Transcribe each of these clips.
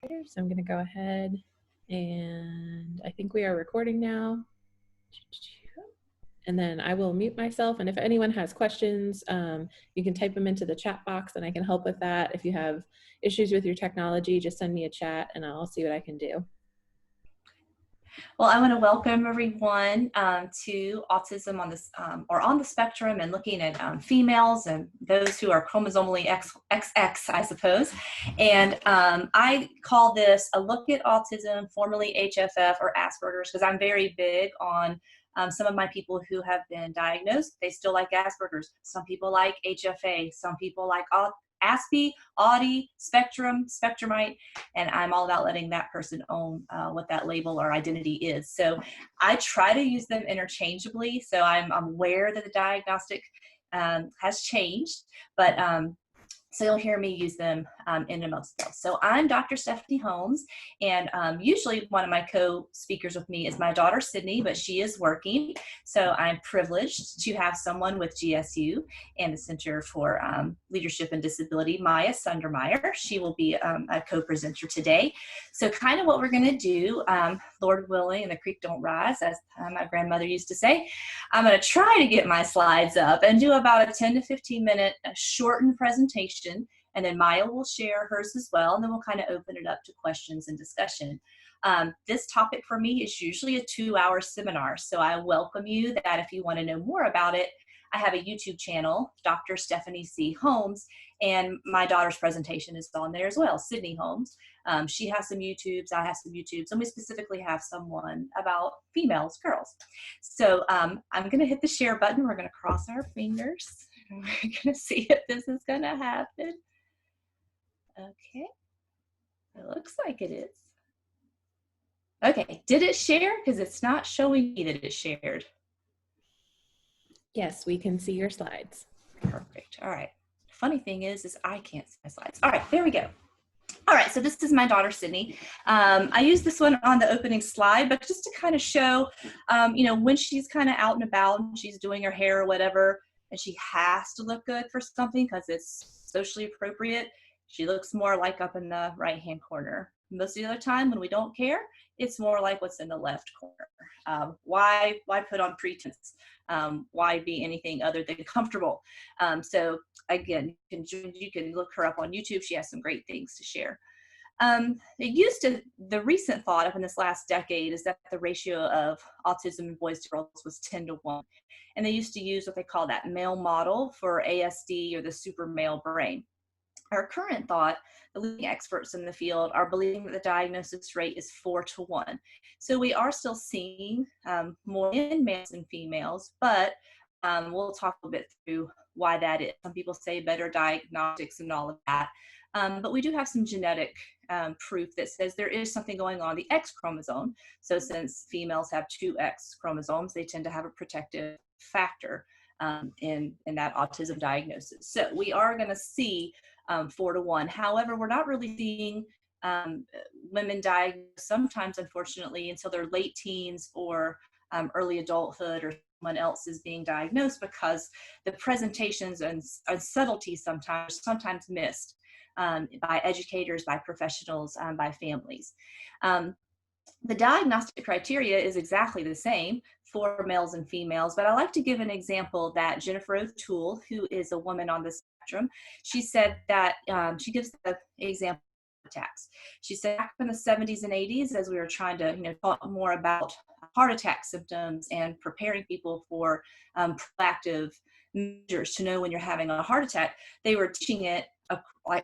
So I'm going to go ahead and I think we are recording now. And then I will mute myself. And if anyone has questions, you can type them into the chat box and I can help with that. If you have issues with your technology, just send me a chat and I'll see what I can do. Well, I want to welcome everyone to Autism on this or on the spectrum, and looking at females and those who are chromosomally XX, I suppose. And I call this a look at autism, formerly HFF or Asperger's, because I'm very big on some of my people who have been diagnosed. They still like Asperger's. Some people like HFA. Some people like Aspie, Audi, Spectrum, Spectrumite, and I'm all about letting that person own what that label or identity is. So I try to use them interchangeably. So I'm aware that the diagnostic has changed, but so you'll hear me use them in and amongst themselves. So I'm Dr. Stephanie Holmes, and usually one of my co-speakers with me is my daughter, Sydney, but she is working. So I'm privileged to have someone with GSU and the Center for Leadership and Disability, Maya Sundermeyer. She will be a co-presenter today. So kind of what we're gonna do, Lord willing, and the creek don't rise, as my grandmother used to say, I'm gonna try to get my slides up and do about a 10 to 15 minute shortened presentation. And then Maya will share hers as well, and then we'll kind of open it up to questions and discussion. This topic for me is usually a 2-hour seminar, so I welcome you that if you want to know more about it. I have a YouTube channel, Dr. Stephanie C. Holmes, and my daughter's presentation is on there as well, Sydney Holmes. She has some YouTubes, I have some YouTubes, and we specifically have someone about females, girls. So I'm going to hit the share button. We're going to cross our fingers. We're going to see if this is going to happen. Okay, it looks like it is. Okay, did it share? Because it's not showing me that it shared. Yes, we can see your slides. Perfect. All right. Funny thing is I can't see my slides. All right, there we go. All right, so this is my daughter, Sydney. I use this one on the opening slide, but just to kind of show, you know, when she's kind of out and about and she's doing her hair or whatever, and she has to look good for something because it's socially appropriate, she looks more like up in the right-hand corner. Most of the other time when we don't care, it's more like what's in the left corner. Why put on pretense? Why be anything other than comfortable? So again, you can look her up on YouTube. She has some great things to share. The recent thought up in this last decade is that the ratio of autism in boys to girls was 10 to 1. And they used to use what they call that male model for ASD, or the super male brain. Our current thought, the leading experts in the field are believing that the diagnosis rate is 4 to 1. So we are still seeing more in males and females, but we'll talk a bit through why that is. Some people say better diagnostics and all of that. But we do have some genetic proof that says there is something going on the X chromosome. So since females have 2 X chromosomes, they tend to have a protective factor in that autism diagnosis. So we are going to see 4 to 1. However, we're not really seeing women diagnosed sometimes, unfortunately, until their late teens or early adulthood, or someone else is being diagnosed, because the presentations and subtleties sometimes missed by educators, by professionals, by families. The diagnostic criteria is exactly the same for males and females, but I like to give an example that Jennifer O'Toole, who is a woman on the spectrum, she said that she gives the example of attacks. She said back in the 70s and 80s, as we were trying to talk more about heart attack symptoms and preparing people for proactive measures to know when you're having a heart attack, they were teaching it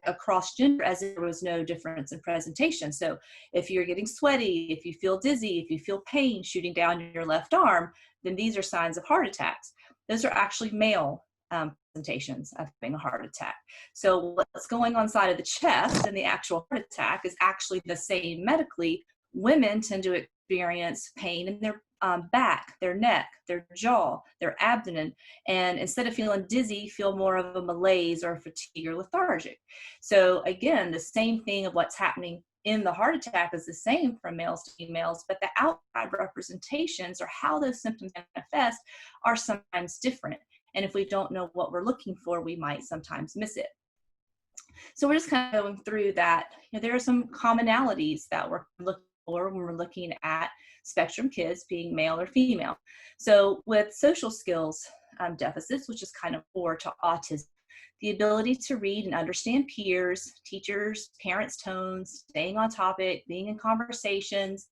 across gender as there was no difference in presentation. So if you're getting sweaty, if you feel dizzy, if you feel pain shooting down your left arm, then these are signs of heart attacks. Those are actually male presentations of having a heart attack. So what's going on inside of the chest and the actual heart attack is actually the same medically. Women tend to experience pain in their back, their neck, their jaw, their abdomen, and instead of feeling dizzy, feel more of a malaise or fatigue or lethargic. So again, the same thing of what's happening in the heart attack is the same from males to females, but the outside representations or how those symptoms manifest are sometimes different. And if we don't know what we're looking for, we might sometimes miss it. So we're just kind of going through that. There are some commonalities that we're looking for when we're looking at spectrum kids being male or female. So with social skills deficits, which is kind of core to autism, the ability to read and understand peers, teachers, parents' tones, staying on topic, being in conversations,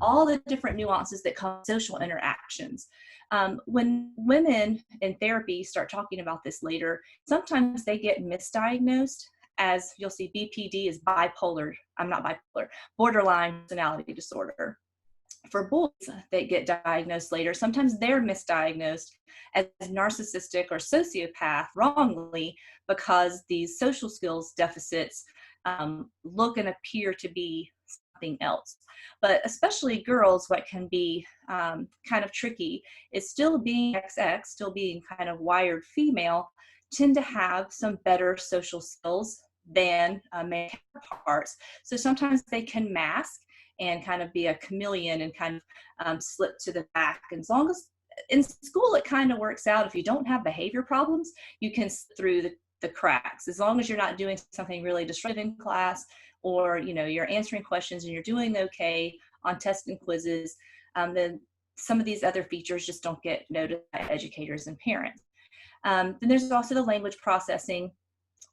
all the different nuances that come with social interactions. When women in therapy start talking about this later, sometimes they get misdiagnosed as, you'll see BPD is bipolar, I'm not bipolar, borderline personality disorder. For boys that get diagnosed later, sometimes they're misdiagnosed as narcissistic or sociopath wrongly, because these social skills deficits look and appear to be something else. But especially girls, what can be kind of tricky is still being XX, still being kind of wired female, tend to have some better social skills than male counterparts. So sometimes they can mask and kind of be a chameleon and kind of slip to the back. And as long as in school it kind of works out, if you don't have behavior problems, you can slip through the cracks. As long as you're not doing something really disruptive in class, or you're answering questions and you're doing okay on tests and quizzes, then some of these other features just don't get noticed by educators and parents. Then there's also the language processing,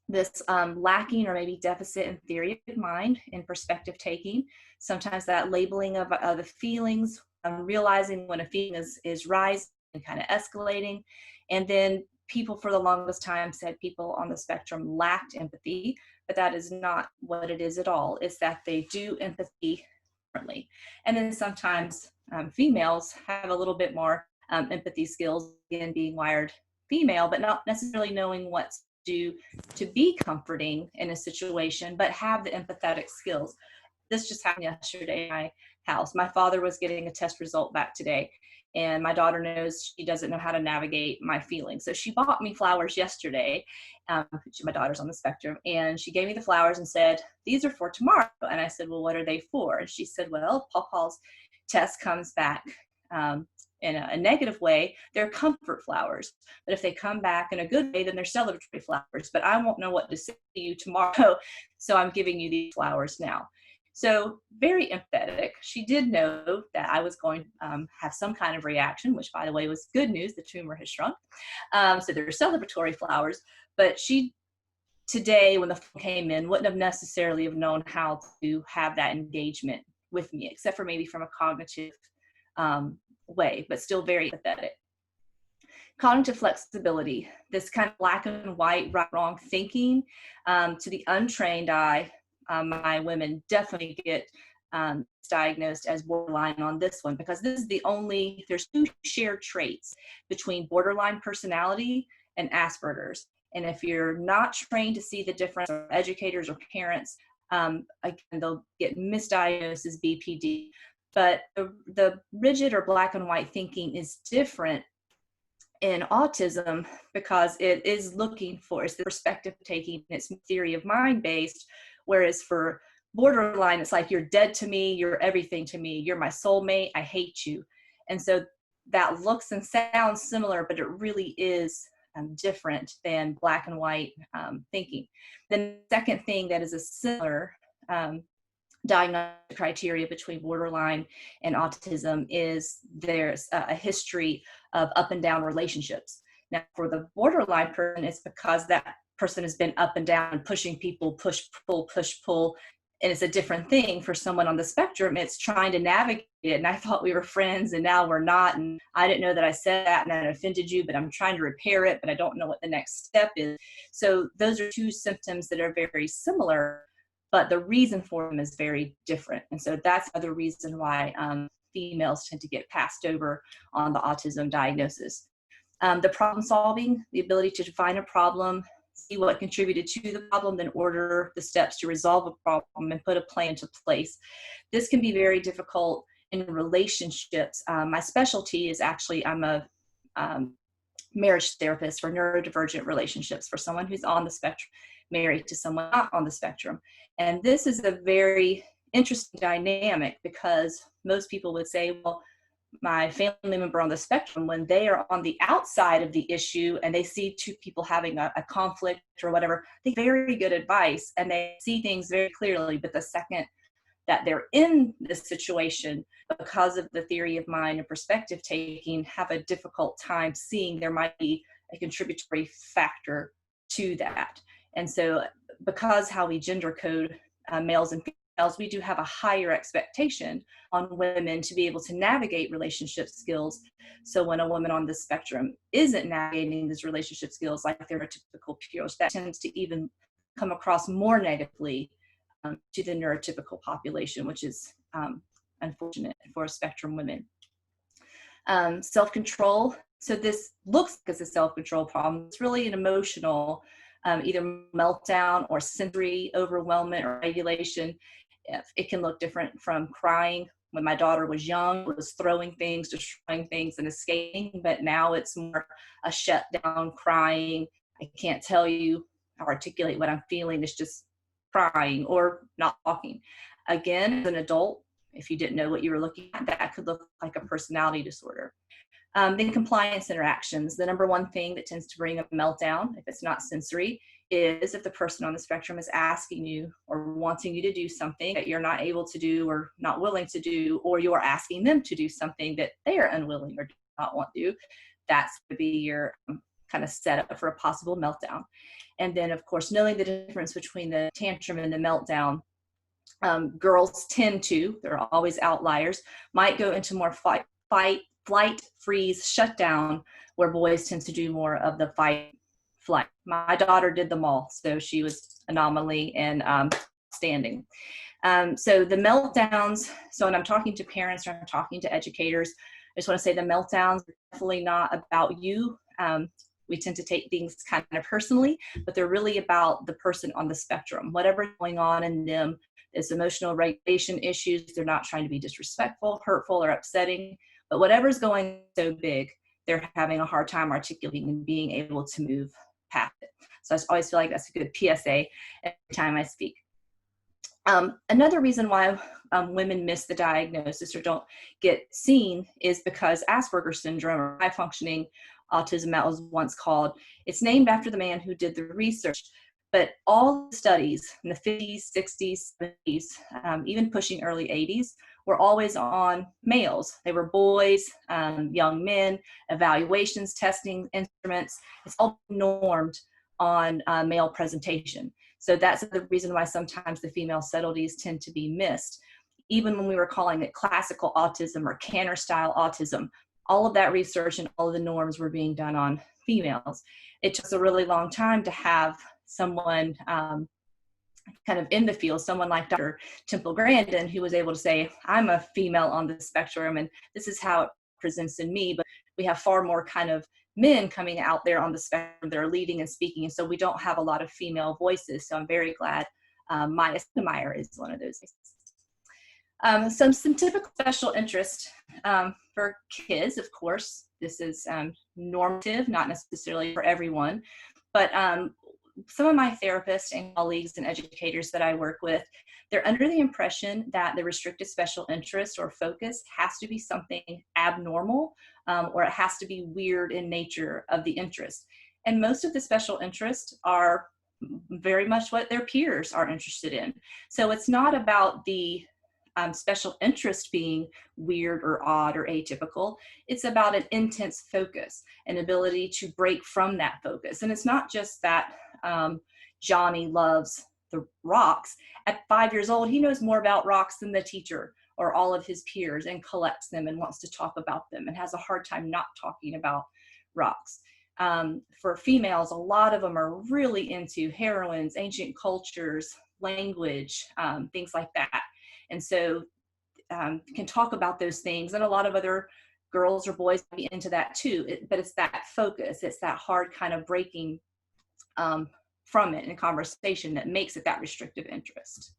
this lacking or maybe deficit in theory of mind and perspective taking. Sometimes that labeling of the feelings, realizing when a feeling is rising and kind of escalating. And then people for the longest time said people on the spectrum lacked empathy, but that is not what it is at all. It's that they do empathy differently. And then sometimes females have a little bit more empathy skills, again, being wired female, but not necessarily knowing what to do to be comforting in a situation, but have the empathetic skills. This just happened yesterday in my house. My father was getting a test result back today, and my daughter knows she doesn't know how to navigate my feelings. So she bought me flowers yesterday. My daughter's on the spectrum, and she gave me the flowers and said, "These are for tomorrow." And I said, "Well, what are they for?" And she said, "Well, Paul's test comes back in a negative way, they're comfort flowers. But if they come back in a good way, then they're celebratory flowers. But I won't know what to say to you tomorrow, so I'm giving you these flowers now." So very empathetic. She did know that I was going to have some kind of reaction, which, by the way, was good news. The tumor has shrunk. So they're celebratory flowers. But she, today, when the phone came in, wouldn't have necessarily have known how to have that engagement with me, except for maybe from a cognitive way, but still very empathetic. Cognitive flexibility, this kind of black and white, right, wrong thinking, to the untrained eye, my women definitely get diagnosed as borderline on this one, because this is there's two shared traits between borderline personality and Asperger's. And if you're not trained to see the difference, or educators or parents, again, they'll get misdiagnosed as BPD. But the rigid or black and white thinking is different in autism, because it is looking for, it's the perspective taking, it's theory of mind based, whereas for borderline, it's like, you're dead to me, you're everything to me, you're my soulmate, I hate you. And so that looks and sounds similar, but it really is different than black and white thinking. The second thing that is a similar diagnostic criteria between borderline and autism is there's a history of up and down relationships. Now, for the borderline person, it's because that person has been up and down and pushing people, push, pull, and it's a different thing. For someone on the spectrum, it's trying to navigate it. And I thought we were friends and now we're not. And I didn't know that I said that and that offended you, but I'm trying to repair it, but I don't know what the next step is. So those are two symptoms that are very similar, but the reason for them is very different. And so that's another reason why females tend to get passed over on the autism diagnosis. The problem solving, the ability to define a problem, see what contributed to the problem, then order the steps to resolve a problem and put a plan into place. This can be very difficult in relationships. My specialty is actually, I'm a marriage therapist for neurodivergent relationships, for someone who's on the spectrum married to someone not on the spectrum. And this is a very interesting dynamic, because most people would say, well, my family member on the spectrum, when they are on the outside of the issue and they see two people having a conflict or whatever, they get very good advice and they see things very clearly. But the second that they're in this situation, because of the theory of mind and perspective taking, have a difficult time seeing there might be a contributory factor to that. And so because how we gender code males and females, we do have a higher expectation on women to be able to navigate relationship skills. So when a woman on the spectrum isn't navigating these relationship skills like their typical peers, that tends to even come across more negatively to the neurotypical population, which is unfortunate for spectrum women. Self-control. So this looks like it's a self-control problem. It's really an emotional, either meltdown or sensory overwhelmment or regulation. It can look different from crying. When my daughter was young, it was throwing things, destroying things, and escaping. But now it's more a shutdown, crying. I can't tell you, articulate what I'm feeling. It's just crying or not talking. Again, as an adult, if you didn't know what you were looking at, that could look like a personality disorder. Then compliance interactions. The number one thing that tends to bring a meltdown, if it's not sensory, is if the person on the spectrum is asking you or wanting you to do something that you're not able to do or not willing to do, or you're asking them to do something that they are unwilling or do not want to do. That's going to be your kind of setup for a possible meltdown. And then, of course, knowing the difference between the tantrum and the meltdown. Girls tend to, there are always outliers, might go into more fight, flight, freeze, shutdown, where boys tend to do more of the fight, flight. My daughter did them all, so she was anomaly and standing. So the meltdowns, so when I'm talking to parents or I'm talking to educators, I just want to say the meltdowns are definitely not about you. We tend to take things kind of personally, but they're really about the person on the spectrum. Whatever's going on in them, it's emotional regulation issues. They're not trying to be disrespectful, hurtful, or upsetting, but whatever's going so big, they're having a hard time articulating and being able to move past it. So I always feel like that's a good PSA every time I speak. Another reason why women miss the diagnosis or don't get seen is because Aspergers Syndrome, or high functioning autism, that was once called, it's named after the man who did the research. But all the studies in the 50s, 60s, 70s, even pushing early 80s, were always on males. They were boys, young men, evaluations, testing instruments. It's all normed on male presentation. So that's the reason why sometimes the female subtleties tend to be missed. Even when we were calling it classical autism or Canner style autism, all of that research and all of the norms were being done on females. It took a really long time to have someone kind of in the field, someone like Dr. Temple Grandin, who was able to say, I'm a female on the spectrum and this is how it presents in me. But we have far more kind of men coming out there on the spectrum that are leading and speaking. And so we don't have a lot of female voices. So I'm very glad Maya Meyer is one of those. Some typical special interest for kids, of course. This is normative, not necessarily for everyone, but some of my therapists and colleagues and educators that I work with, they're under the impression that the restricted special interest or focus has to be something abnormal, or it has to be weird in nature of the interest. And most of the special interests are very much what their peers are interested in. So it's not about the special interest being weird or odd or atypical. It's about an intense focus, an ability to break from that focus. And it's not just that Johnny loves the rocks. At 5 years old, he knows more about rocks than the teacher or all of his peers and collects them and wants to talk about them and has a hard time not talking about rocks. For females, a lot of them are really into heroines, ancient cultures, language, things like that. And so can talk about those things. And a lot of other girls or boys be into that too. But it's that focus. It's that hard kind of breaking from it in conversation that makes it that restrictive interest.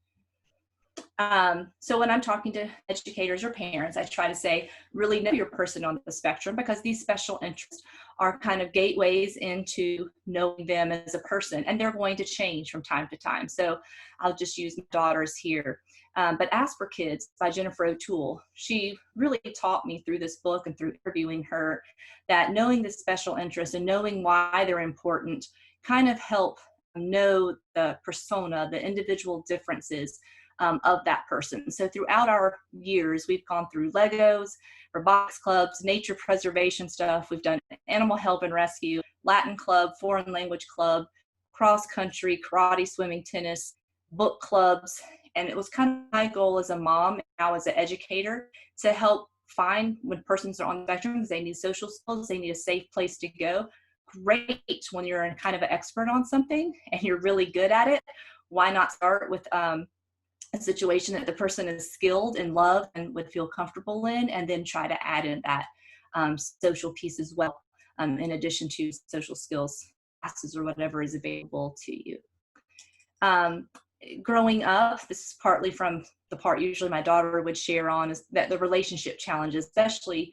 So when I'm talking to educators or parents, I try to say, really know your person on the spectrum, because these special interests are kind of gateways into knowing them as a person, and they're going to change from time to time. So I'll just use my daughters here. But Ask for Kids by Jennifer O'Toole, she really taught me through this book and through interviewing her that knowing the special interests and knowing why they're important kind of help know the persona, the individual differences of that person. So throughout our years, we've gone through Legos, robotics clubs, nature preservation stuff. We've done animal help and rescue, Latin club, foreign language club, cross country, karate, swimming, tennis, book clubs. And it was kind of my goal as a mom, and now as an educator, to help find when persons are on the spectrum, because they need social skills, they need a safe place to go. Great when you're kind of an expert on something and you're really good at it. Why not start with a situation that the person is skilled and love and would feel comfortable in, and then try to add in that social piece as well, in addition to social skills classes or whatever is available to you. Growing up, this is partly from the part usually my daughter would share on, is that the relationship challenges, especially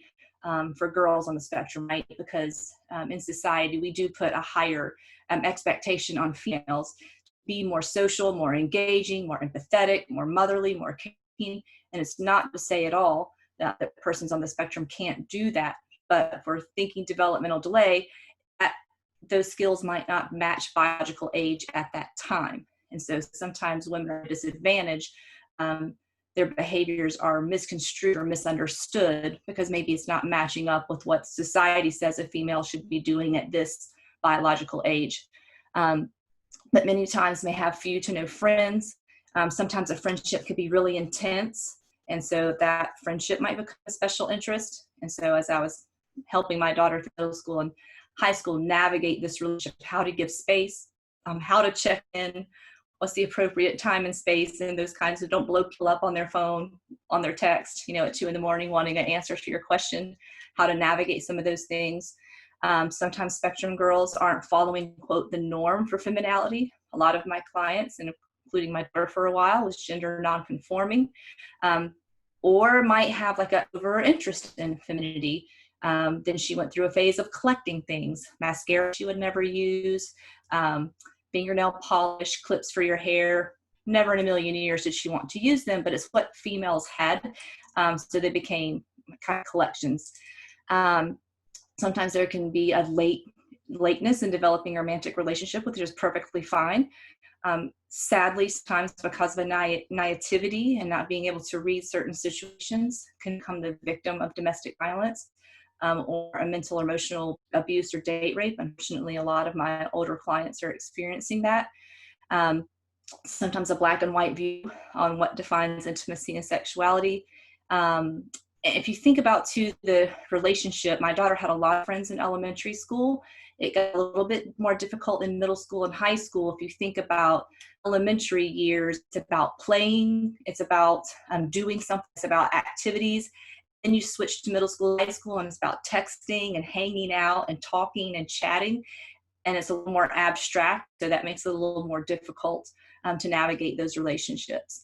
for girls on the spectrum, right? Because in society, we do put a higher expectation on females be more social, more engaging, more empathetic, more motherly, more caring. And it's not to say at all that persons on the spectrum can't do that, but for thinking developmental delay, those skills might not match biological age at that time. And so sometimes women are at a disadvantage. Their behaviors are misconstrued or misunderstood because maybe it's not matching up with what society says a female should be doing at this biological age. But many times may have few to no friends. Sometimes a friendship could be really intense, and so that friendship might become a special interest. And so as I was helping my daughter through middle school and high school navigate this relationship, how to give space, how to check in, what's the appropriate time and space, and those kinds of, don't blow people up on their phone, on their text, at 2 a.m. wanting an answer to your question, how to navigate some of those things. Sometimes spectrum girls aren't following, quote, the norm for femininity. A lot of my clients, and including my daughter for a while, was gender nonconforming, or might have like an over interest in femininity. Then she went through a phase of collecting things, mascara she would never use, fingernail polish, clips for your hair. Never in a million years did she want to use them, but it's what females had. So they became kind of collections. Sometimes there can be a lateness in developing a romantic relationship, which is perfectly fine. Sadly, sometimes because of a naivety and not being able to read certain situations, can become the victim of domestic violence or a mental or emotional abuse or date rape. Unfortunately, a lot of my older clients are experiencing that. Sometimes a black and white view on what defines intimacy and sexuality. If you think about too the relationship, my daughter had a lot of friends in elementary school. It got a little bit more difficult in middle school and high school. If you think about elementary years, it's about playing, it's about doing something, it's about activities. Then you switch to middle school, high school, and it's about texting and hanging out and talking and chatting. And it's a little more abstract, so that makes it a little more difficult to navigate those relationships.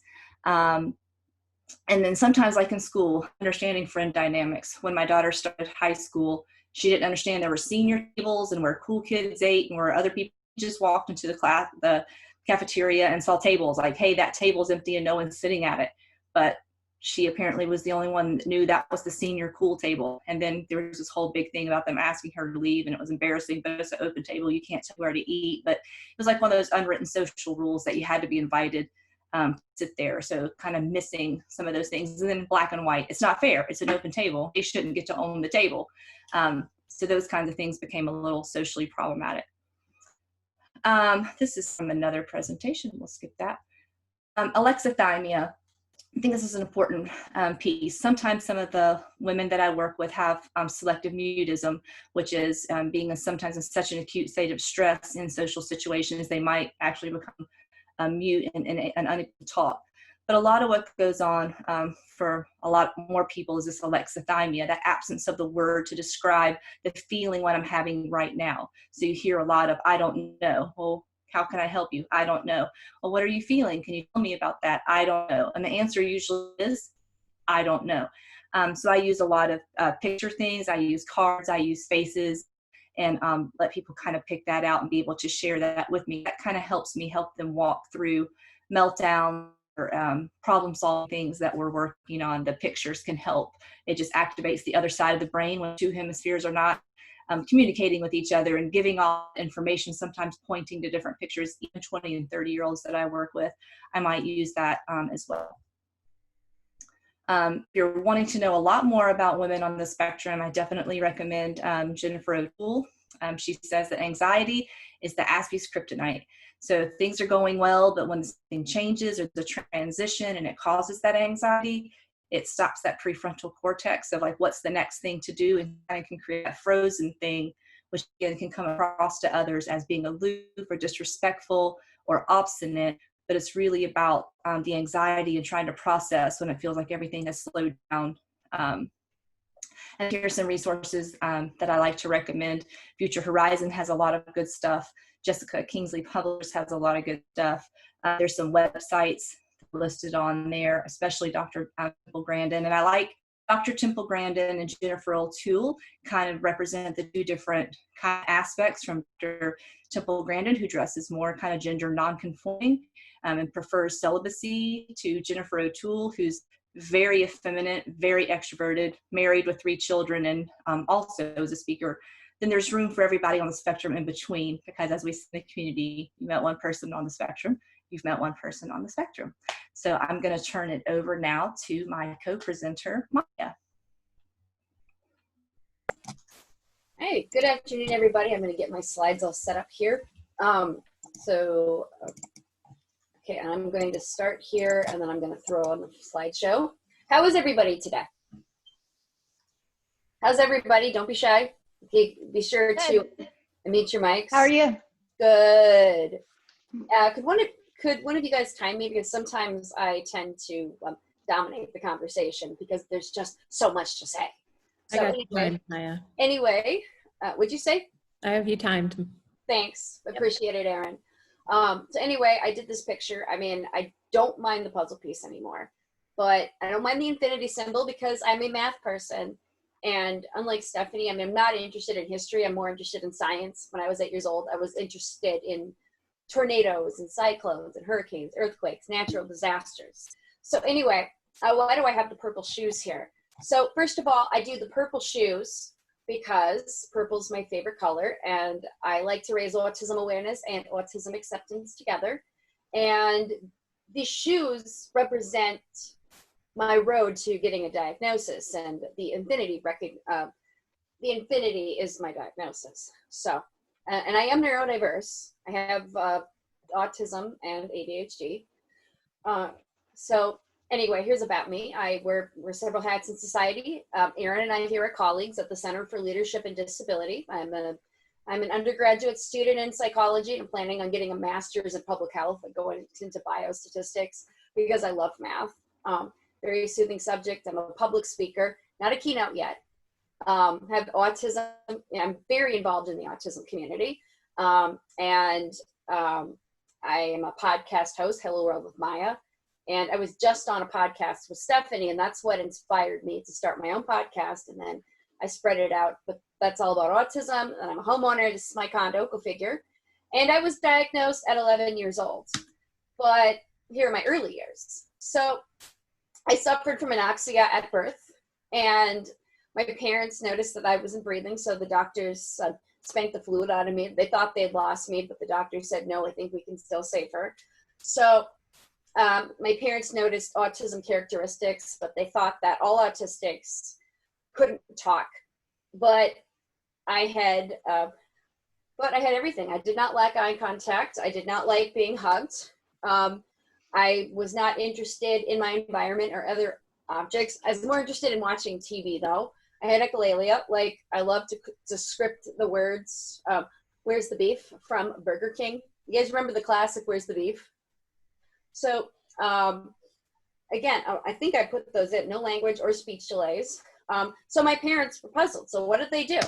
And then sometimes, like in school, understanding friend dynamics. When my daughter started high school, she didn't understand there were senior tables and where cool kids ate and where other people just walked into the cafeteria and saw tables like, hey, that table's empty and no one's sitting at it. But she apparently was the only one that knew that was the senior cool table. And then there was this whole big thing about them asking her to leave, and it was embarrassing, but it's an open table. You can't tell where to eat. But it was like one of those unwritten social rules that you had to be invited to sit there. So kind of missing some of those things. And then black and white, it's not fair. It's an open table. They shouldn't get to own the table. So those kinds of things became a little socially problematic. This is from another presentation. We'll skip that. Alexithymia. I think this is an important piece. Sometimes some of the women that I work with have selective mutism, which is being sometimes in such an acute state of stress in social situations, they might actually become mute and unable to talk. But a lot of what goes on for a lot more people is this alexithymia, that absence of the word to describe the feeling what I'm having right now. So you hear a lot of, I don't know. Well, How can I help you? I don't know. Well, what are you feeling? Can you tell me about that? I don't know. And the answer usually is, I don't know. So I use a lot of picture things. I use cards. I use faces, and let people kind of pick that out and be able to share that with me. That kind of helps me help them walk through meltdown or problem solving things that we're working on. The pictures can help. It just activates the other side of the brain when two hemispheres are not communicating with each other and giving off information, sometimes pointing to different pictures. Even 20 and 30-year-olds that I work with, I might use that as well. If you're wanting to know a lot more about women on the spectrum, I definitely recommend Jennifer O'Toole. She says that anxiety is the Aspie's kryptonite. So things are going well, but when something changes or the transition and it causes that anxiety, it stops that prefrontal cortex of like, what's the next thing to do, and kind of can create that frozen thing, which again can come across to others as being aloof or disrespectful or obstinate. But it's really about the anxiety and trying to process when it feels like everything has slowed down. And here's some resources that I like to recommend. Future Horizon has a lot of good stuff. Jessica Kingsley Publishers has a lot of good stuff. There's some websites listed on there, especially Dr. Temple Grandin. And I like Dr. Temple Grandin and Jennifer O'Toole kind of represent the two different kind of aspects from Dr. Temple Grandin, who dresses more kind of gender non-conforming and prefers celibacy, to Jennifer O'Toole, who's very effeminate, very extroverted, married with 3 children, and also is a speaker. Then there's room for everybody on the spectrum in between, because as we see in the community, you met one person on the spectrum, you've met one person on the spectrum. So I'm going to turn it over now to my co-presenter, Maya. Hey, good afternoon, everybody. I'm going to get my slides all set up here. Okay, I'm going to start here, and then I'm going to throw on the slideshow. How is everybody today? How's everybody? Don't be shy. Be sure to mute your mics. How are you? Good. Could one of you guys time me? Because sometimes I tend to dominate the conversation because there's just so much to say. So I got you timed, Maya. Anyway, what'd you say? I have you timed. Thanks. Appreciate it, Erin. So anyway, I did this picture. I mean, I don't mind the puzzle piece anymore, but I don't mind the infinity symbol because I'm a math person. And unlike Stephanie, I mean, I'm not interested in history. I'm more interested in science. When I was 8 years old, I was interested in tornadoes and cyclones and hurricanes, earthquakes, natural disasters. So anyway, why do I have the purple shoes here? So first of all, I do the purple shoes because purple is my favorite color, and I like to raise autism awareness and autism acceptance together. And these shoes represent my road to getting a diagnosis, and the infinity is my diagnosis. So, and I am neurodiverse. I have autism and ADHD. So anyway, here's about me. I wear several hats in society. Erin and I here are colleagues at the Center for Leadership and Disability. I'm an undergraduate student in psychology, and I'm planning on getting a master's in public health and going into biostatistics because I love math. Very soothing subject. I'm a public speaker, not a keynote yet. Have autism. I'm very involved in the autism community. And I am a podcast host, Hello World with Maya. And I was just on a podcast with Stephanie, and that's what inspired me to start my own podcast. And then I spread it out, but that's all about autism. And I'm a homeowner. This is my condo, go figure. And I was diagnosed at 11 years old, but here are my early years. So I suffered from anoxia at birth, and my parents noticed that I wasn't breathing. So the doctors spanked the fluid out of me. They thought they'd lost me, but the doctor said, no, I think we can still save her. So my parents noticed autism characteristics, but they thought that all autistics couldn't talk. But I had everything. I did not lack eye contact. I did not like being hugged. I was not interested in my environment or other objects. I was more interested in watching TV, though. I had echolalia. Like, I love to script the words, where's the beef from Burger King. You guys remember the classic, where's the beef? So, again, I think I put those in, no language or speech delays. So my parents were puzzled. So what did they do?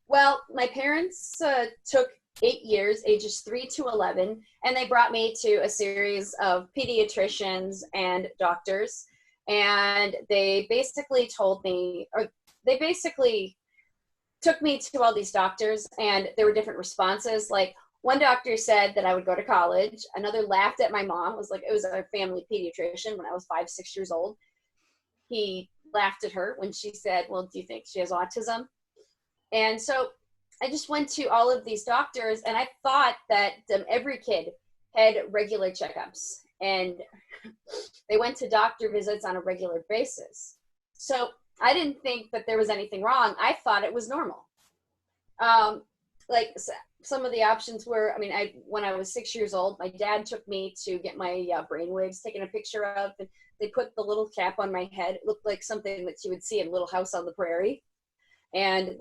Well, my parents took 8 years, ages 3 to 11, and they brought me to a series of pediatricians and doctors, and they basically told me, or they basically took me to all these doctors, and there were different responses. Like, one doctor said that I would go to college. Another laughed at my mom. It was like, it was a family pediatrician when I was 5, 6 years old. He laughed at her when she said, well, do you think she has autism? And so I just went to all of these doctors, and I thought that every kid had regular checkups, and they went to doctor visits on a regular basis. So I didn't think that there was anything wrong. I thought it was normal. Like some of the options were, I mean, when I was 6 years old, my dad took me to get my brainwaves taken a picture of, and they put the little cap on my head. It looked like something that you would see in Little House on the Prairie. And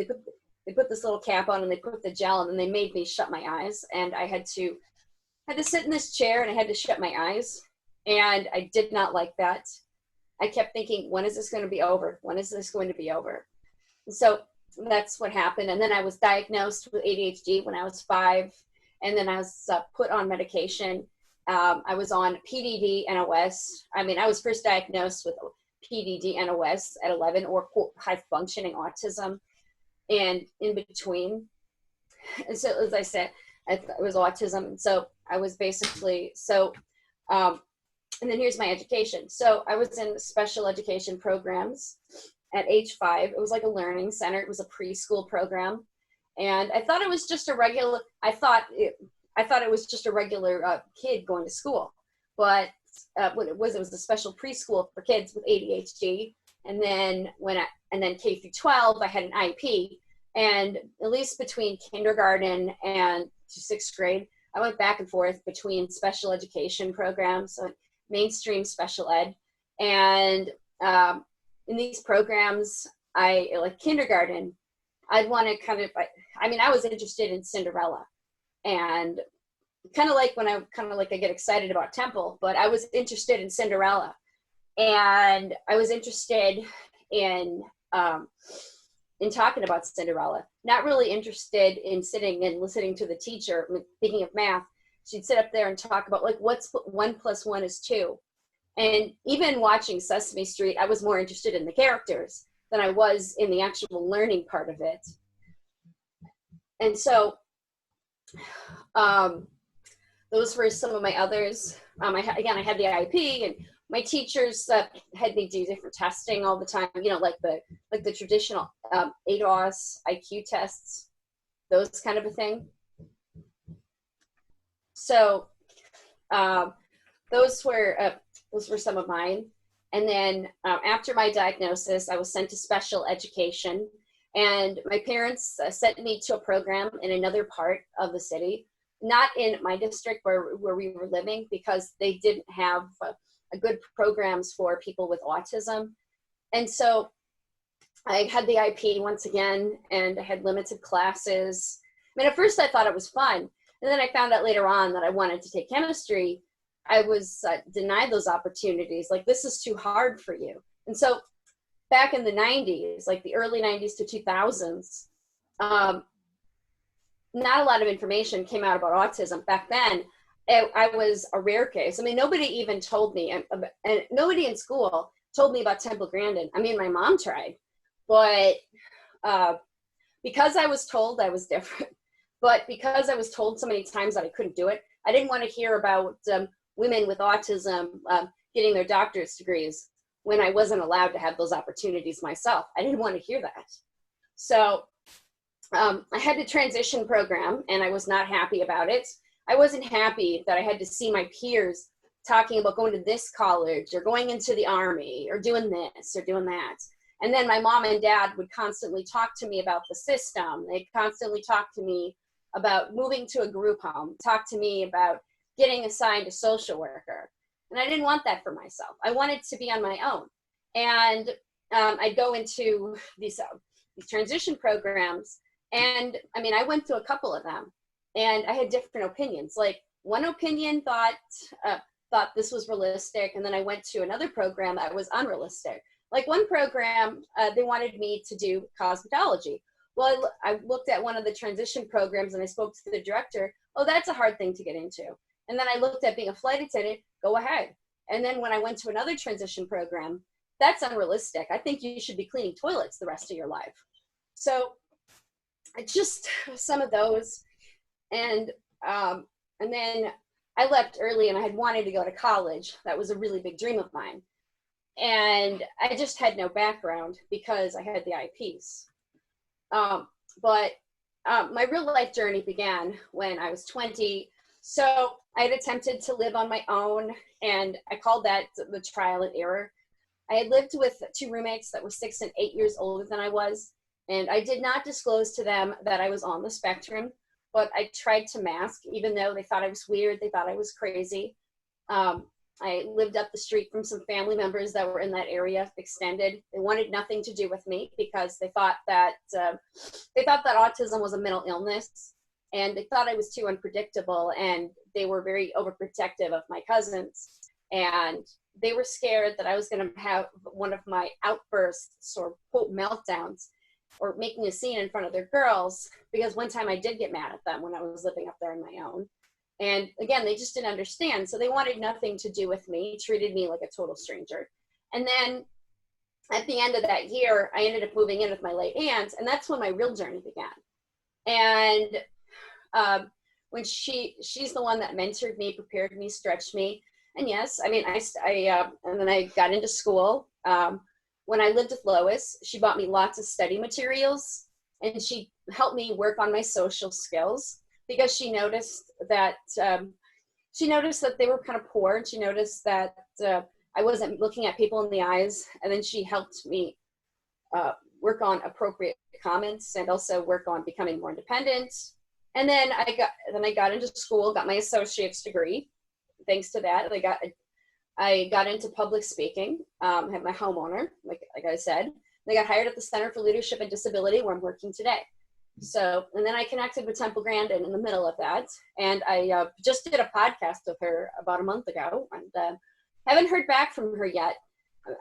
they put this little cap on, and they put the gel, and then they made me shut my eyes, and I had to sit in this chair, and I had to shut my eyes, and I did not like that. I kept thinking, when is this going to be over? When is this going to be over? And so that's what happened. And then I was diagnosed with ADHD when I was 5, and then I was put on medication. I was on PDD NOS. I mean, I was first diagnosed with PDD NOS at 11, or high functioning autism, and in between. And so, as I said, it was autism. So I was basically, and then here's my education. So I was in special education programs at age 5. It was like a learning center. It was a preschool program. And I thought it was just a regular, I thought it was just a regular kid going to school. But what it was a special preschool for kids with ADHD. And then and then K through 12, I had an IEP. And at least between kindergarten and to 6th grade, I went back and forth between special education programs, so mainstream special ed. And in these programs, like kindergarten, I'd want to kind of, I was interested in Cinderella. And kind of like I get excited about Temple, but I was interested in Cinderella. And I was interested in talking about Cinderella, not really interested in sitting and listening to the teacher. Thinking of math, she'd sit up there and talk about, like, what's 1 + 1 is 2. And even watching Sesame Street, I was more interested in the characters than I was in the actual learning part of it. And so those were some of my others. I had the IEP, and my teachers had me do different testing all the time, like the traditional ADOS, IQ tests, those kind of a thing. So those were some of mine. And then after my diagnosis, I was sent to special education, and my parents sent me to a program in another part of the city, not in my district where we were living, because they didn't have good programs for people with autism. And so I had the IP once again, and I had limited classes. I mean, at first I thought it was fun. And then I found out later on that I wanted to take chemistry. I was denied those opportunities. Like, this is too hard for you. And so back in the 90s, like the early 90s to 2000s, not a lot of information came out about autism. Back then, I was a rare case. I mean, nobody even told me, and nobody in school told me about Temple Grandin. I mean, my mom tried, but because I was told I was different, but because I was told so many times that I couldn't do it, I didn't want to hear about women with autism getting their doctorate degrees when I wasn't allowed to have those opportunities myself. I didn't want to hear that. So I had a transition program, and I was not happy about it. I wasn't happy that I had to see my peers talking about going to this college or going into the Army or doing this or doing that. And then my mom and dad would constantly talk to me about the system. They'd constantly talk to me about moving to a group home, talk to me about getting assigned a social worker. And I didn't want that for myself. I wanted to be on my own. And I'd go into these transition programs. And I mean, I went through a couple of them, and I had different opinions. Like, one opinion thought this was realistic, and then I went to another program that was unrealistic. Like, one program, they wanted me to do cosmetology. well, I looked at one of the transition programs and I spoke to the director. Oh, that's a hard thing to get into. And then I looked at being a flight attendant. Go ahead. And then when I went to another transition program, that's unrealistic. I think you should be cleaning toilets the rest of your life. So just some of those. And then I left early and I had wanted to go to college. That was a really big dream of mine. And I just had no background because I had the IEPs. But my real life journey began when I was 20. So I had attempted to live on my own, and I called that the trial and error. I had lived with 2 roommates that were 6 and 8 years older than I was, and I did not disclose to them that I was on the spectrum, but I tried to mask, even though they thought I was weird, they thought I was crazy. I lived up the street from some family members that were in that area, extended. They wanted nothing to do with me because they thought that autism was a mental illness, and they thought I was too unpredictable, and they were very overprotective of my cousins, and they were scared that I was going to have one of my outbursts or quote meltdowns or making a scene in front of their girls, because one time I did get mad at them when I was living up there on my own. And again, they just didn't understand. So they wanted nothing to do with me, treated me like a total stranger. And then at the end of that year, I ended up moving in with my late aunt, and that's when my real journey began. And when she's the one that mentored me, prepared me, stretched me. And yes, I mean, and then I got into school. When I lived with Lois, she bought me lots of study materials, and she helped me work on my social skills, because she noticed that they were kind of poor, and she noticed that I wasn't looking at people in the eyes. And then she helped me work on appropriate comments and also work on becoming more independent. And then I got into school, got my associate's degree. Thanks to that, I got into public speaking. Had my homeowner, like I said. I got hired at the Center for Leadership and Disability, where I'm working today. So, and then I connected with Temple Grandin in the middle of that. And I just did a podcast with her about a month ago, and haven't heard back from her yet.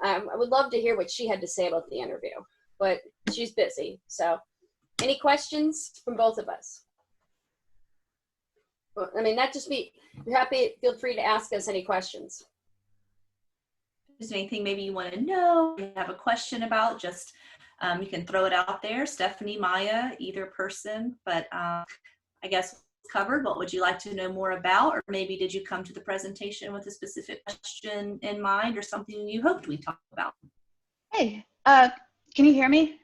I would love to hear what she had to say about the interview, but she's busy. So any questions from both of us? I mean, not just me. If you're happy, feel free to ask us any questions. Is there anything maybe you want to know, you have a question about, just you can throw it out there. Stephanie, Maya, either person, but I guess it's covered. What would you like to know more about? Or maybe did you come to the presentation with a specific question in mind, or something you hoped we'd talk about? Hey, can you hear me?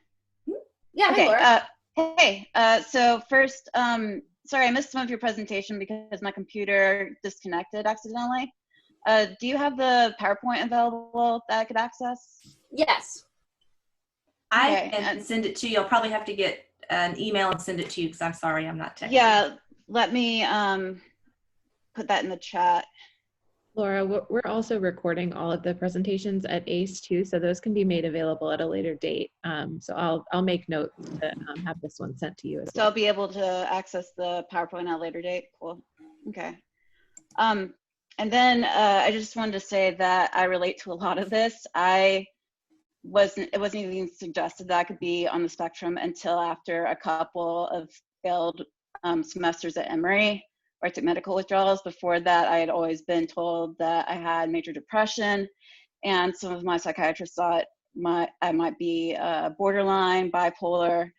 Yeah, okay. Hi, Laura. Hey, so first, sorry, I missed some of your presentation because my computer disconnected accidentally. Do you have the PowerPoint available that I could access? Yes. I can send it to you. I'll probably have to get an email and send it to you, because I'm sorry, I'm not technical. Yeah, let me put that in the chat. Laura, we're also recording all of the presentations at ACE too, so those can be made available at a later date. So I'll make note to have this one sent to you as well. So I'll be able to access the PowerPoint at a later date. Cool. Okay. And then I just wanted to say that I relate to a lot of this. It wasn't even suggested that I could be on the spectrum until after a couple of failed semesters at Emory, where I took medical withdrawals. Before that, I had always been told that I had major depression, and some of my psychiatrists thought I might be borderline, bipolar,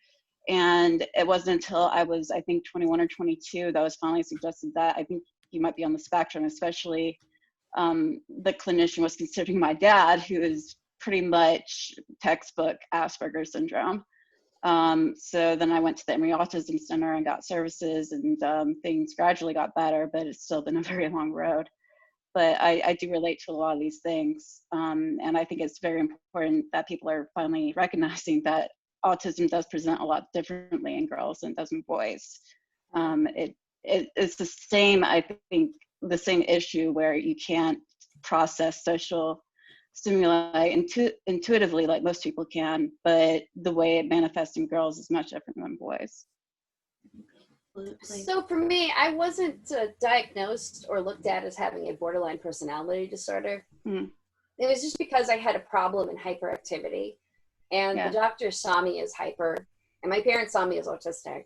and it wasn't until I was, I think, 21 or 22 that was finally suggested that I think you might be on the spectrum, especially the clinician was considering my dad, who is pretty much textbook Aspergers Syndrome. So then I went to the Emory Autism Center and got services, and things gradually got better, but it's still been a very long road. But I do relate to a lot of these things. And I think it's very important that people are finally recognizing that autism does present a lot differently in girls than it does in boys. It's the same, I think, the same issue where you can't process social stimuli intuitively like most people can, but the way it manifests in girls is much different than boys. So for me, I wasn't diagnosed or looked at as having a borderline personality disorder. Mm. It was just because I had a problem in hyperactivity, and the doctor saw me as hyper, And my parents saw me as autistic,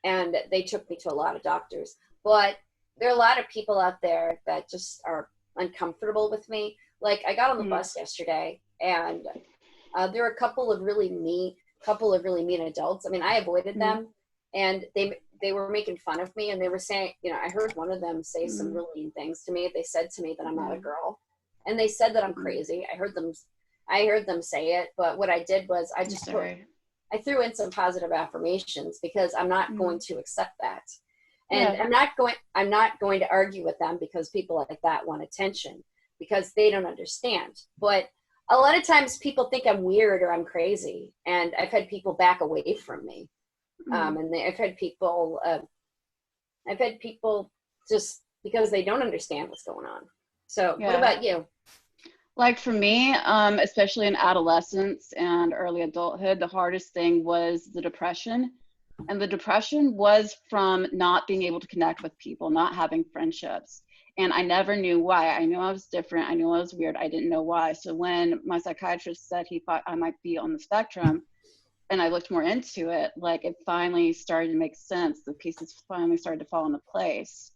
and they took me to a lot of doctors. But there are a lot of people out there that just are uncomfortable with me. Like, I got on the bus yesterday, and there were a couple of really mean adults. I mean, I avoided them, and they were making fun of me, and they were saying, you know, I heard one of them say some really mean things to me. They said to me that I'm not a girl, and they said that I'm crazy. I heard them say it, but what I did was I threw in some positive affirmations, because I'm not going to accept that. And I'm not going to argue with them, because people like that want attention, because they don't understand. But a lot of times people think I'm weird or I'm crazy, and I've had people back away from me. And I've had people just because they don't understand what's going on. So what about you? Like for me, especially in adolescence and early adulthood, the hardest thing was the depression. And the depression was from not being able to connect with people, not having friendships. And I never knew why. I knew I was different. I knew I was weird. I didn't know why. So when my psychiatrist said he thought I might be on the spectrum, and I looked more into it, like it finally started to make sense. The pieces finally started to fall into place.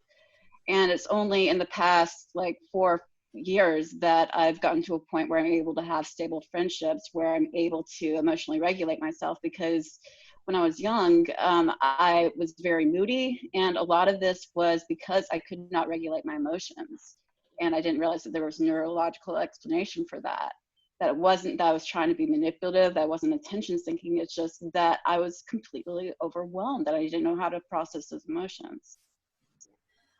And it's only in the past like 4 years that I've gotten to a point where I'm able to have stable friendships, where I'm able to emotionally regulate myself, because when I was young, I was very moody, and a lot of this was because I could not regulate my emotions. And I didn't realize that there was a neurological explanation for that. That it wasn't that I was trying to be manipulative, that I wasn't attention seeking, it's just that I was completely overwhelmed, that I didn't know how to process those emotions.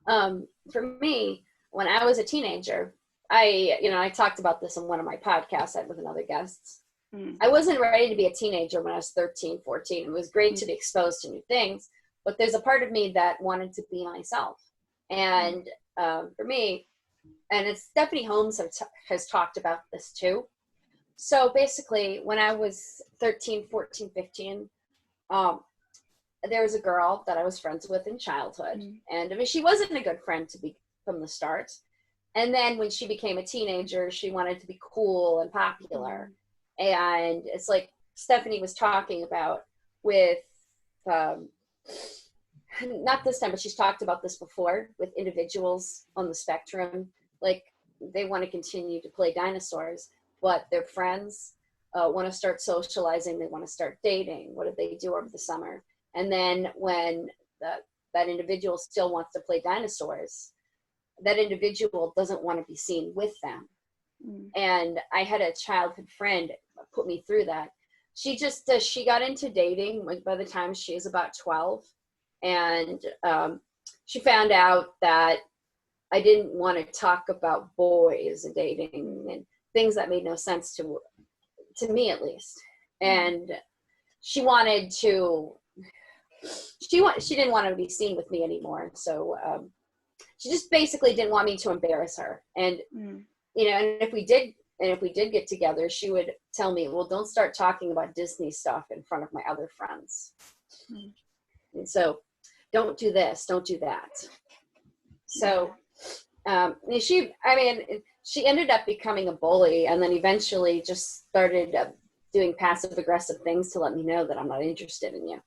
For me, when I was a teenager, I talked about this in one of my podcasts with another guest. I wasn't ready to be a teenager when I was 13, 14. It was great to be exposed to new things, but there's a part of me that wanted to be myself. And for me, and it's Stephanie Holmes has talked about this too. So basically, when I was 13, 14, 15, there was a girl that I was friends with in childhood. And I mean, she wasn't a good friend to be from the start. And then when she became a teenager, she wanted to be cool and popular. And it's like Stephanie was talking about with, not this time, but she's talked about this before with individuals on the spectrum. Like, they want to continue to play dinosaurs, but their friends want to start socializing. They want to start dating. What do they do over the summer? And then when that individual still wants to play dinosaurs, that individual doesn't want to be seen with them. And I had a childhood friend put me through that. She got into dating like by the time she was about 12. And she found out that I didn't want to talk about boys and dating and things that made no sense to me, at least. And she didn't want to be seen with me anymore. So she just basically didn't want me to embarrass her. And and if we did get together, she would tell me, well, don't start talking about Disney stuff in front of my other friends. And so don't do this, don't do that. So she ended up becoming a bully, and then eventually just started doing passive aggressive things to let me know that I'm not interested in you.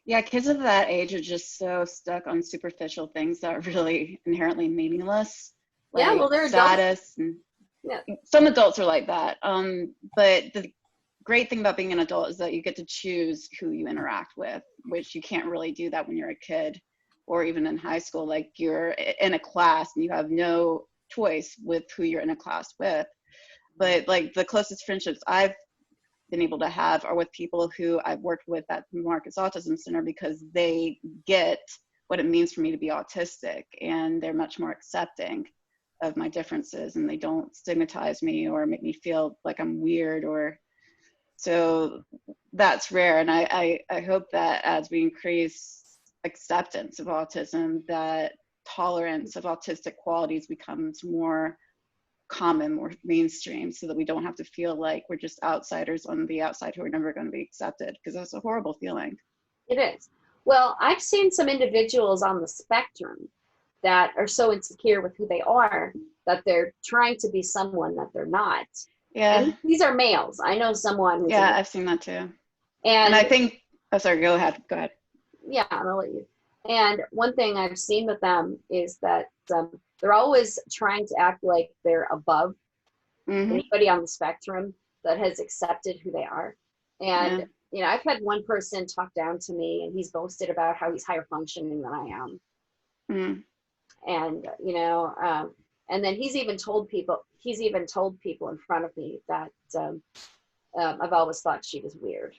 Yeah, kids of that age are just so stuck on superficial things that are really inherently meaningless. Like they're status. adults. And some adults are like that. But the great thing about being an adult is that you get to choose who you interact with, which you can't really do that when you're a kid or even in high school. Like, you're in a class and you have no choice with who you're in a class with. But like, the closest friendships I've been able to have are with people who I've worked with at the Marcus Autism Center, because they get what it means for me to be autistic, and they're much more accepting of my differences, and they don't stigmatize me or make me feel like I'm weird. Or so that's rare. And I hope that as we increase acceptance of autism, that tolerance of autistic qualities becomes more common, more mainstream, so that we don't have to feel like we're just outsiders on the outside who are never going to be accepted, because that's a horrible feeling. It is. Well, I've seen some individuals on the spectrum that are so insecure with who they are that they're trying to be someone that they're not. Yeah. And these are males. I know someone who's Yeah, I've seen that too. and I think, oh, sorry, go ahead. yeah, I'll let you. And one thing I've seen with them is that they're always trying to act like they're above anybody on the spectrum that has accepted who they are. And, you know, I've had one person talk down to me and he's boasted about how he's higher functioning than I am. And, you know, and then he's even told people in front of me that I've always thought she was weird.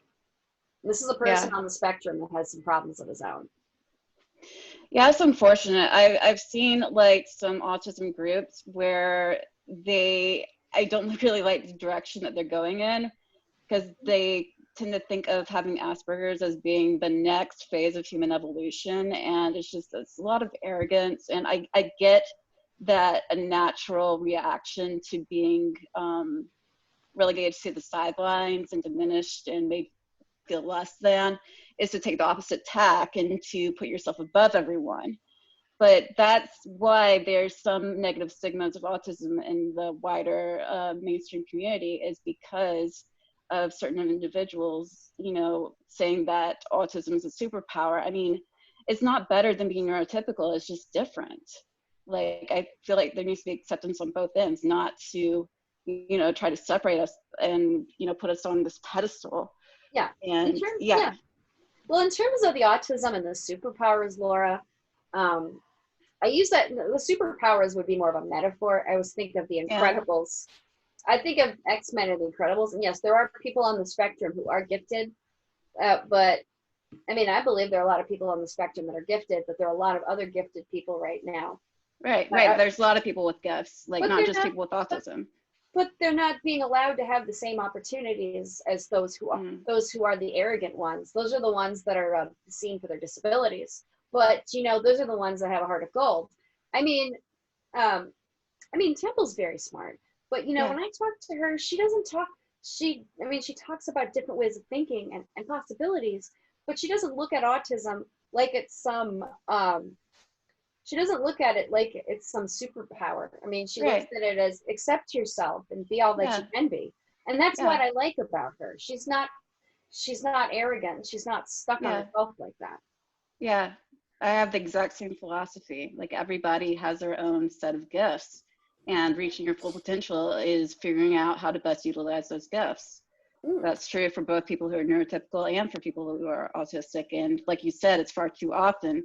And this is a person on the spectrum that has some problems of his own. Yeah, it's unfortunate. I've seen like some autism groups where I don't really like the direction that they're going in, because they tend to think of having Asperger's as being the next phase of human evolution. And it's a lot of arrogance. And I get that a natural reaction to being relegated to the sidelines and diminished and made feel less than is to take the opposite tack and to put yourself above everyone. But that's why there's some negative stigmas of autism in the wider mainstream community, is because of certain individuals, you know, saying that autism is a superpower. I mean, it's not better than being neurotypical, it's just different. Like, I feel like there needs to be acceptance on both ends, not to, you know, try to separate us and, you know, put us on this pedestal. Yeah. And Well, in terms of the autism and the superpowers, Laura, I use that, the superpowers would be more of a metaphor. I always think of the Incredibles. I think of X-Men and the Incredibles, and yes, there are people on the spectrum who are gifted, but I mean, I believe there are a lot of people on the spectrum that are gifted, but there are a lot of other gifted people right now. Right. There's a lot of people with gifts, like not just people with autism. But they're not being allowed to have the same opportunities as those who are the arrogant ones. Those are the ones that are seen for their disabilities. But you know, those are the ones that have a heart of gold. I mean, Temple's very smart, but you know, when I talk to her, she doesn't talk. She talks about different ways of thinking and possibilities, but she doesn't look at autism like it's some. She doesn't look at it like it's some superpower. I mean, she looks at it as accept yourself and be all that you can be. And that's what I like about her. She's not arrogant. She's not stuck on herself like that. Yeah, I have the exact same philosophy. Like, everybody has their own set of gifts, and reaching your full potential is figuring out how to best utilize those gifts. That's true for both people who are neurotypical and for people who are autistic. And like you said, it's far too often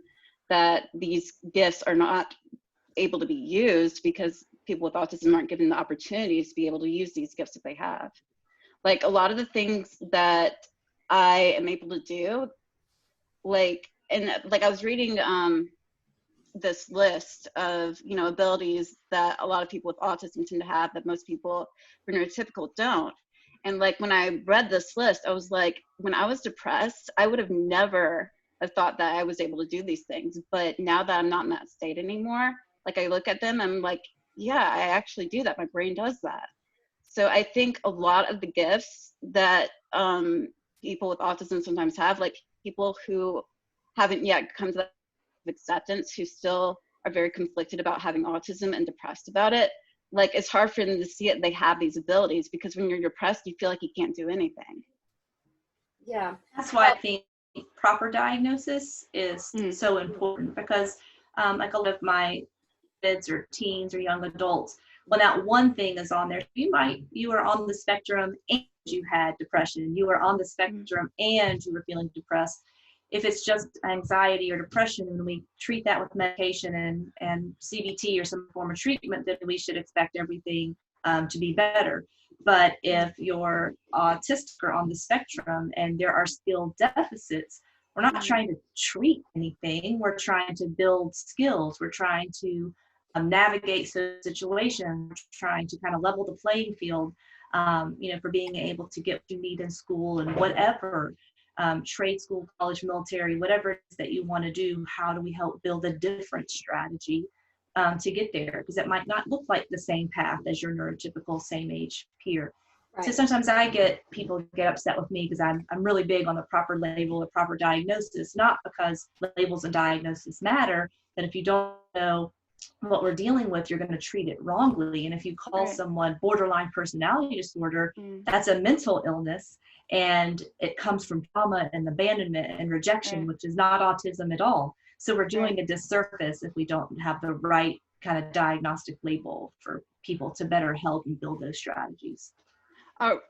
that these gifts are not able to be used because people with autism aren't given the opportunities to be able to use these gifts that they have. Like, a lot of the things that I am able to do, I was reading this list of, you know, abilities that a lot of people with autism tend to have that most people who are neurotypical don't. And like, when I read this list, I was like, when I was depressed, I would have never have thought that I was able to do these things. But now that I'm not in that state anymore, like, I look at them, I'm like, yeah, I actually do that. My brain does that. So I think a lot of the gifts that people with autism sometimes have, like people who haven't yet come to that acceptance, who still are very conflicted about having autism and depressed about it, like, it's hard for them to see it. They have these abilities, because when you're depressed, you feel like you can't do anything. Yeah. That's why I think proper diagnosis is so important, because like a lot of my kids or teens or young adults, well, that one thing is on there. You are on the spectrum and you had depression. You were on the spectrum and you were feeling depressed. If it's just anxiety or depression and we treat that with medication and CBT or some form of treatment, then we should expect everything to be better. But if you're autistic or on the spectrum and there are skill deficits, we're not trying to treat anything. We're trying to build skills. We're trying to navigate situations. We're trying to kind of level the playing field, for being able to get what you need in school and whatever, trade school, college, military, whatever it is that you want to do. How do we help build a different strategy to get there? Because it might not look like the same path as your neurotypical same age peer. Right. So sometimes people get upset with me because I'm really big on the proper label or proper diagnosis, not because labels and diagnosis matter, but if you don't know what we're dealing with, you're going to treat it wrongly. And if you call someone borderline personality disorder, that's a mental illness, and it comes from trauma and abandonment and rejection, which is not autism at all. So we're doing a disservice if we don't have the right kind of diagnostic label for people to better help and build those strategies.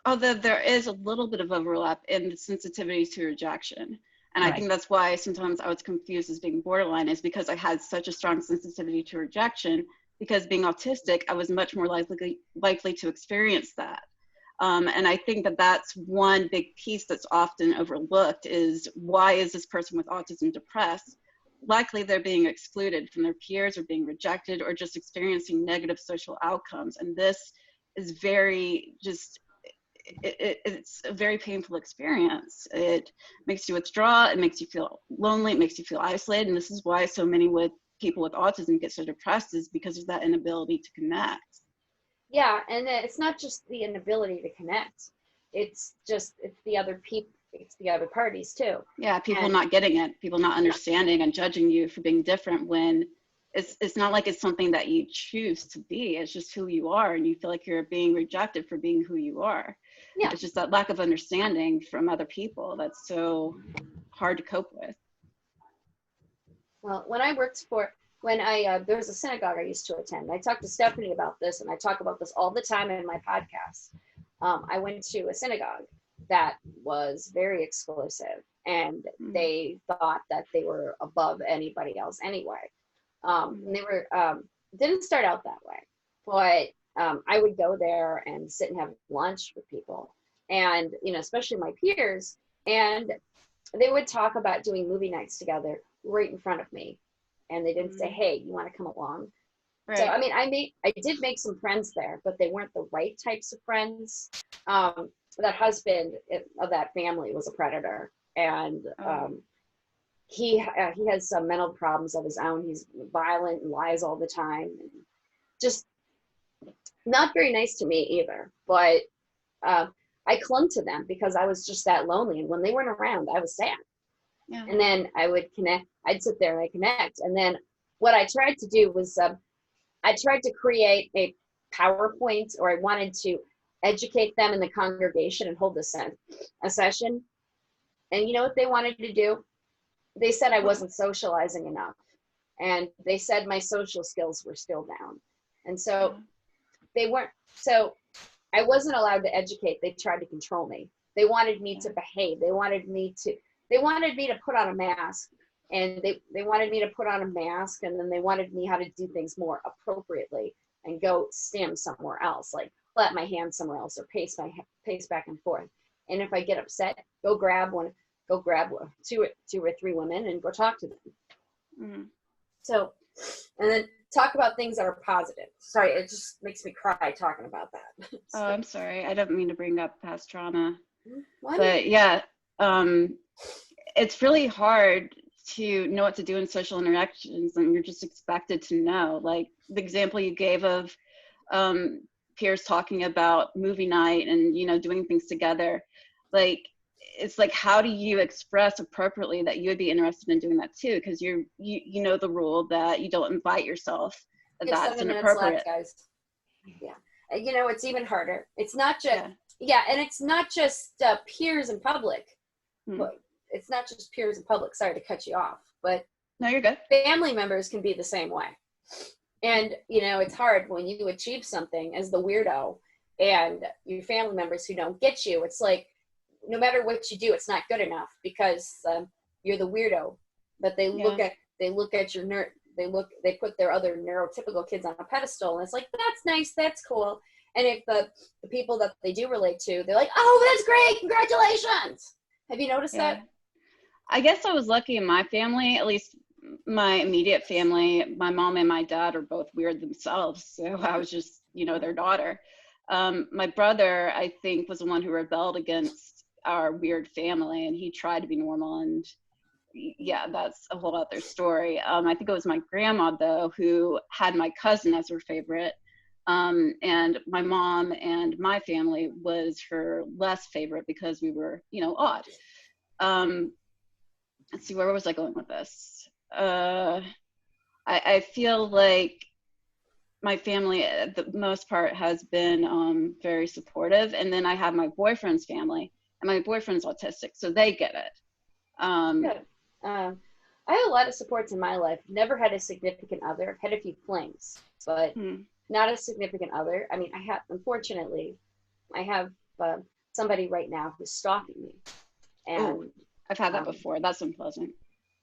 Although there is a little bit of overlap in the sensitivity to rejection. And I think that's why sometimes I was confused as being borderline, is because I had such a strong sensitivity to rejection, because being autistic, I was much more likely to experience that. And I think that that's one big piece that's often overlooked, is why is this person with autism depressed? Likely they're being excluded from their peers, or being rejected, or just experiencing negative social outcomes. And this is very it's a very painful experience. It makes you withdraw, it makes you feel lonely, it makes you feel isolated. And this is why so many people with autism get so depressed, is because of that inability to connect. Yeah, and it's not just the inability to connect. It's the other people, it's the other parties too. Yeah, people not getting it, people not understanding and judging you for being different, when it's not like it's something that you choose to be. It's just who you are, and you feel like you're being rejected for being who you are. Yeah. It's just that lack of understanding from other people that's so hard to cope with. Well, when I there was a synagogue I used to attend. I talked to Stephanie about this, and I talk about this all the time in my podcast. I went to a synagogue that was very exclusive, and they thought that they were above anybody else anyway. And they were didn't start out that way, but I would go there and sit and have lunch with people, and especially my peers, and they would talk about doing movie nights together right in front of me, and they didn't say, "Hey, you want to come along?" Right. So I mean, I did make some friends there, but they weren't the right types of friends. That husband of that family was a predator, and he has some mental problems of his own. He's violent and lies all the time, and just not very nice to me either. But I clung to them because I was just that lonely, and when they weren't around, I was sad. Yeah. And then I would connect. I'd sit there and I'd connect. And then what I tried to do was I tried to create a PowerPoint, or I wanted to educate them in the congregation and hold a session. And you know what they wanted to do? They said I wasn't socializing enough. And they said my social skills were still down. And so so I wasn't allowed to educate. They tried to control me. They wanted me to behave. They wanted me to put on a mask. And they wanted me to put on a mask, and then they wanted me how to do things more appropriately and go stand somewhere else, like clap my hand somewhere else, or pace back and forth. And if I get upset, go grab two or three women and go talk to them. Mm-hmm. So, and then talk about things that are positive. Sorry, it just makes me cry talking about that. Oh, I'm sorry. I don't mean to bring up past trauma. What? But yeah, it's really hard to know what to do in social interactions, and you're just expected to know. Like the example you gave of peers talking about movie night and doing things together, like it's like, how do you express appropriately that you would be interested in doing that too? Because you know the rule that you don't invite yourself. That's inappropriate. Left, guys. Yeah, it's even harder. It's not just and it's not just peers in public. But it's not just peers in public. Sorry to cut you off, but no, you're good. Family members can be the same way. And it's hard when you achieve something as the weirdo, and your family members who don't get you. It's like, no matter what you do, it's not good enough because you're the weirdo. But they look at your they put their other neurotypical kids on a pedestal, and it's like, that's nice, that's cool. And if the people that they do relate to, they're like, oh, that's great, congratulations. Have you noticed that? I guess I was lucky in my family, at least my immediate family. My mom and my dad are both weird themselves, so I was just, their daughter. My brother, I think, was the one who rebelled against our weird family, and he tried to be normal, and yeah, that's a whole other story. I think it was my grandma, though, who had my cousin as her favorite, and my mom and my family was her less favorite because we were, odd. Let's see, where was I going with this? I feel like my family, at the most part, has been very supportive. And then I have my boyfriend's family, and my boyfriend's autistic, so they get it. Good. I have a lot of supports in my life. Never had a significant other. I've had a few flings, but not a significant other. I mean, unfortunately, I have somebody right now who's stalking me. And I've had that before. That's unpleasant.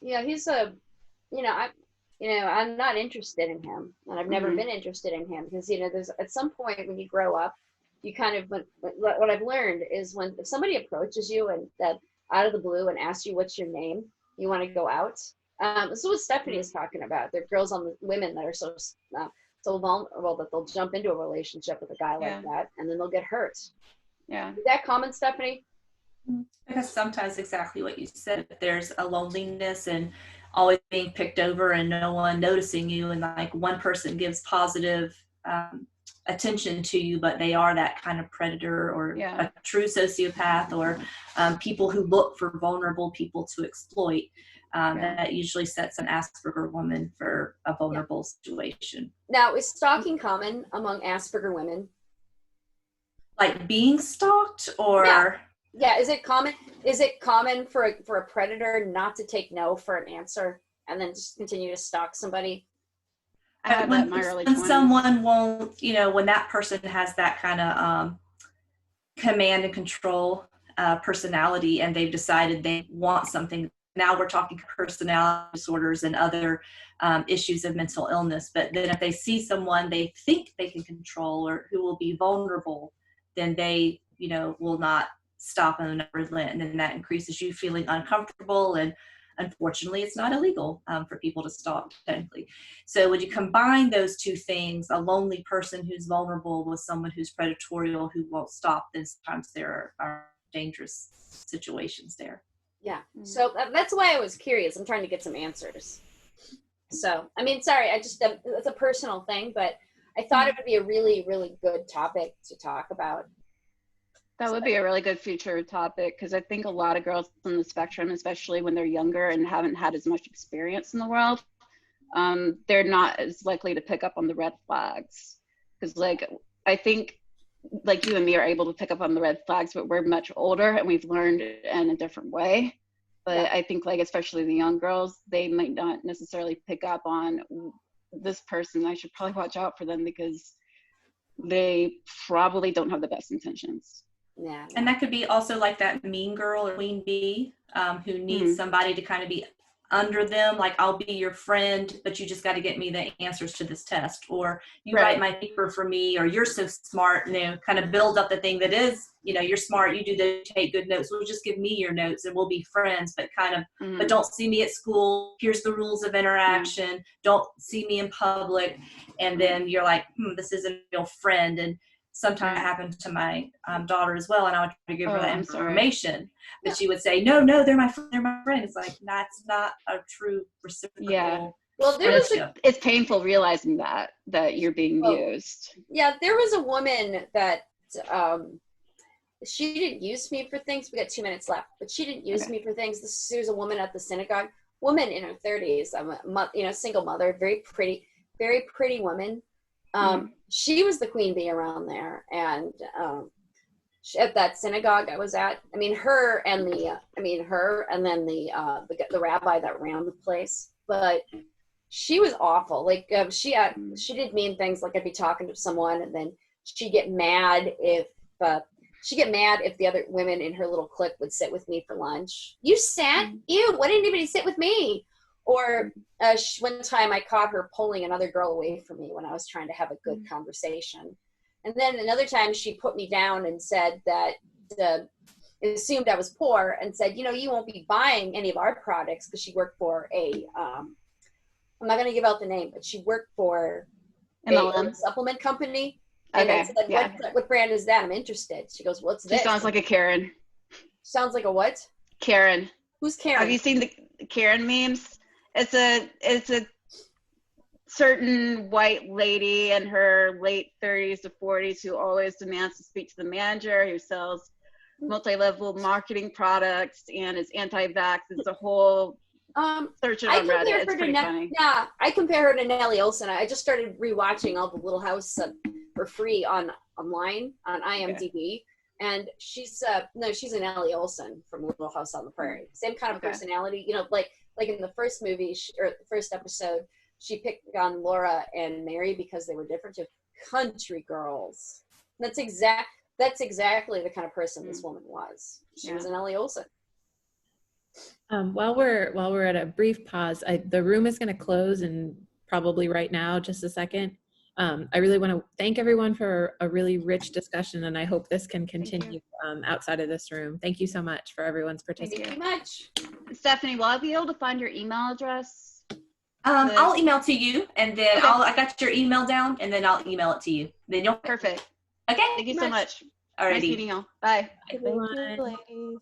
Yeah, he's I'm not interested in him, and I've never been interested in him because, there's at some point when you grow up, you kind of, what I've learned is if somebody approaches you and that out of the blue and asks you what's your name, you want to go out. This is what Stephanie is talking about. There are women that are so vulnerable that they'll jump into a relationship with a guy like that, and then they'll get hurt. Yeah. Is that common, Stephanie? Because sometimes exactly what you said, there's a loneliness and always being picked over and no one noticing you, and like one person gives positive attention to you, but they are that kind of predator or a true sociopath, or people who look for vulnerable people to exploit. That usually sets an Asperger woman for a vulnerable situation. Now, is stalking common among Asperger women? Like being stalked, or yeah. Is it common? Is it common for a predator not to take no for an answer and then just continue to stalk somebody? I had that in my early 20s. When someone won't, when that person has that kind of command and control personality, and they've decided they want something. Now we're talking personality disorders and other issues of mental illness. But then if they see someone they think they can control or who will be vulnerable, then they, will not stop and relent. And then that increases you feeling uncomfortable. And unfortunately, it's not illegal for people to stalk, technically. So when you combine those two things, a lonely person who's vulnerable with someone who's predatorial who won't stop, then sometimes there are dangerous situations there. Yeah. So that's why I was curious. I'm trying to get some answers. So, I mean, sorry, it's a personal thing, but I thought it would be a really, really good topic to talk about. That would be a really good future topic, because I think a lot of girls on the spectrum, especially when they're younger and haven't had as much experience in the world, they're not as likely to pick up on the red flags. Because I think like you and me are able to pick up on the red flags, but we're much older and we've learned in a different way. But I think especially the young girls, they might not necessarily pick up on this person. I should probably watch out for them because they probably don't have the best intentions. Yeah. And that could be also like that mean girl or queen bee who needs somebody to kind of be under them. Like, I'll be your friend, but you just got to get me the answers to this test, or you write my paper for me, or you're so smart, kind of build up the thing that is, you're smart, you take good notes. We'll just give me your notes and we'll be friends, but but don't see me at school. Here's the rules of interaction. Don't see me in public. And then you're like, this isn't a real friend. And sometimes it happened to my daughter as well, and I would try to give her that information, but she would say, no, they're my friend. It's like, that's not a true reciprocal. Yeah. Well, it's painful realizing that you're being used. Yeah, there was a woman that she didn't use me for things. We got 2 minutes left, but she didn't use me for things. She was a woman at the synagogue, woman in her 30s, single mother, very pretty woman. She was the queen bee around there, and at that synagogue I was at, her and then the rabbi that ran the place, but she was awful. She did mean things, like I'd be talking to someone and then she'd get mad if the other women in her little clique would sit with me for lunch. You sat? Ew, why didn't anybody sit with me? Or one time I caught her pulling another girl away from me when I was trying to have a good conversation. And then another time she put me down and said that assumed I was poor and said, you won't be buying any of our products, because she worked for I'm not going to give out the name, but she worked for a supplement company. And I said, what brand is that? I'm interested. She goes, what's this? She sounds like a Karen. Sounds like a what? Karen. Who's Karen? Have you seen the Karen memes? It's a certain white lady in her late 30s to 40s who always demands to speak to the manager, who sells multi-level marketing products and is anti-vax. It's a whole Search it I on Reddit. compare It's her to pretty funny. yeah, I compare her to Nellie Olson. I just started rewatching all the Little House for free online on IMDb, and she's she's an Nellie Olson from Little House on the Prairie. Same kind of personality, you know, like in the first movie or the first episode, she picked on Laura and Mary because they were different. To country girls. That's exactly the kind of person this woman was. She was an Nellie Olson. While we're at a brief pause, the room is going to close and probably right now, just a second. I really want to thank everyone for a really rich discussion, and I hope this can continue outside of this room. Thank you so much for everyone's participation. Thank you much. Stephanie, will I be able to find your email address? I'll email to you, and then I got your email down, and then I'll email it to you. Then you'll Perfect. Okay. Thank you so much. Alrighty. Nice meeting y'all. Bye. Everyone. Thank you, ladies.